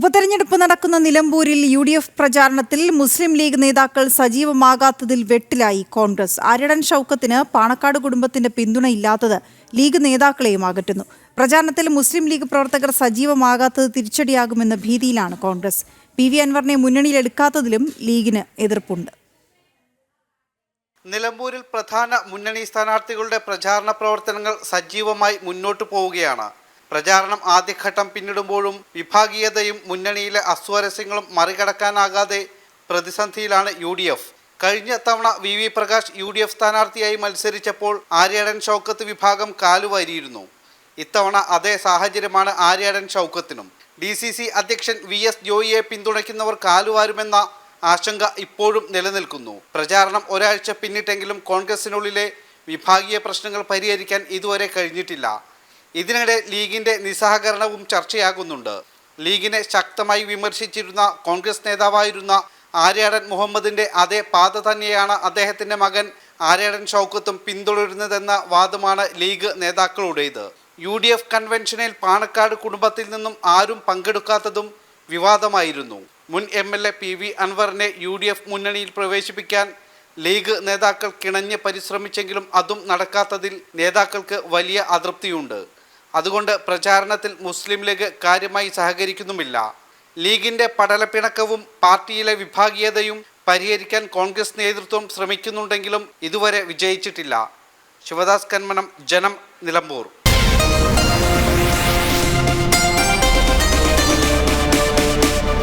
ഉപതെരഞ്ഞെടുപ്പ് നടക്കുന്ന നിലമ്പൂരിൽ UDF പ്രചാരണത്തിൽ മുസ്ലിം ലീഗ് നേതാക്കൾ സജീവമാകാത്തതിൽ വെട്ടിലായി കോൺഗ്രസ്. ആര്യടൻ ഷൗക്കത്തിന് പാണക്കാട് കുടുംബത്തിന്റെ പിന്തുണയില്ലാത്തത് ലീഗ് നേതാക്കളെയും അകറ്റുന്നു. പ്രചാരണത്തിൽ മുസ്ലിം ലീഗ് പ്രവർത്തകർ സജീവമാകാത്തത് തിരിച്ചടിയാകുമെന്ന ഭീതിയിലാണ് കോൺഗ്രസ്. PV അൻവറിനെ മുന്നണിയിലെടുക്കാത്തതിലും ലീഗിന് എതിർപ്പുണ്ട്. നിലമ്പൂരിൽ പ്രധാന മുന്നണി സ്ഥാനാർത്ഥികളുടെ പ്രചാരണ പ്രവർത്തനങ്ങൾ സജീവമായി മുന്നോട്ടു പോവുകയാണ്. പ്രചാരണം ആദ്യഘട്ടം പിന്നിടുമ്പോഴും വിഭാഗീയതയും മുന്നണിയിലെ അസ്വാരസ്യങ്ങളും മറികടക്കാനാകാതെ പ്രതിസന്ധിയിലാണ് UDF. കഴിഞ്ഞ തവണ VV പ്രകാശ് UDF സ്ഥാനാർത്ഥിയായി മത്സരിച്ചപ്പോൾ ആര്യടൻ ഷൗക്കത്ത് വിഭാഗം കാലുവാരിയിരുന്നു. ഇത്തവണ അതേ സാഹചര്യമാണ് ആര്യടൻ ഷൗക്കത്തിനും. DCC അധ്യക്ഷൻ VS ജോയിയെ പിന്തുണയ്ക്കുന്നവർ കാലുവാരുമെന്ന ആശങ്ക ഇപ്പോഴും നിലനിൽക്കുന്നു. പ്രചാരണം ഒരാഴ്ച പിന്നിട്ടെങ്കിലും കോൺഗ്രസിനുള്ളിലെ വിഭാഗീയ പ്രശ്നങ്ങൾ പരിഹരിക്കാൻ ഇതുവരെ കഴിഞ്ഞിട്ടില്ല. ഇതിനിടെ ലീഗിന്റെ നിസ്സഹകരണവും ചർച്ചയാകുന്നുണ്ട്. ലീഗിനെ ശക്തമായി വിമർശിച്ചിരുന്ന കോൺഗ്രസ് നേതാവായിരുന്ന ആര്യാടൻ മുഹമ്മദിന്റെ അതേ പാത തന്നെയാണ് അദ്ദേഹത്തിന്റെ മകൻ ആര്യടൻ ഷൗക്കത്തും പിന്തുടരുന്നതെന്ന വാദമാണ് ലീഗ് നേതാക്കളുടേത്. UDF കൺവെൻഷനിൽ പാണക്കാട് കുടുംബത്തിൽ നിന്നും ആരും പങ്കെടുക്കാത്തതും വിവാദമായിരുന്നു. മുൻ MLA PV അൻവറിനെ UDF മുന്നണിയിൽ പ്രവേശിപ്പിക്കാൻ ലീഗ് നേതാക്കൾ കിണഞ്ഞ് പരിശ്രമിച്ചെങ്കിലും അതും നടക്കാത്തതിൽ നേതാക്കൾക്ക് വലിയ അതൃപ്തിയുണ്ട്. അതുകൊണ്ട് പ്രചാരണത്തിൽ മുസ്ലിം ലീഗ് കാര്യമായി സഹകരിക്കുന്നുമില്ല. ലീഗിന്റെ പടലപ്പിണക്കവും പാർട്ടിയിലെ വിഭാഗീയതയും പരിഹരിക്കാൻ കോൺഗ്രസ് നേതൃത്വം ശ്രമിക്കുന്നുണ്ടെങ്കിലും ഇതുവരെ വിജയിച്ചിട്ടില്ല. ശിവദാസ് കന്മനം, ജനം, നിലമ്പൂർ.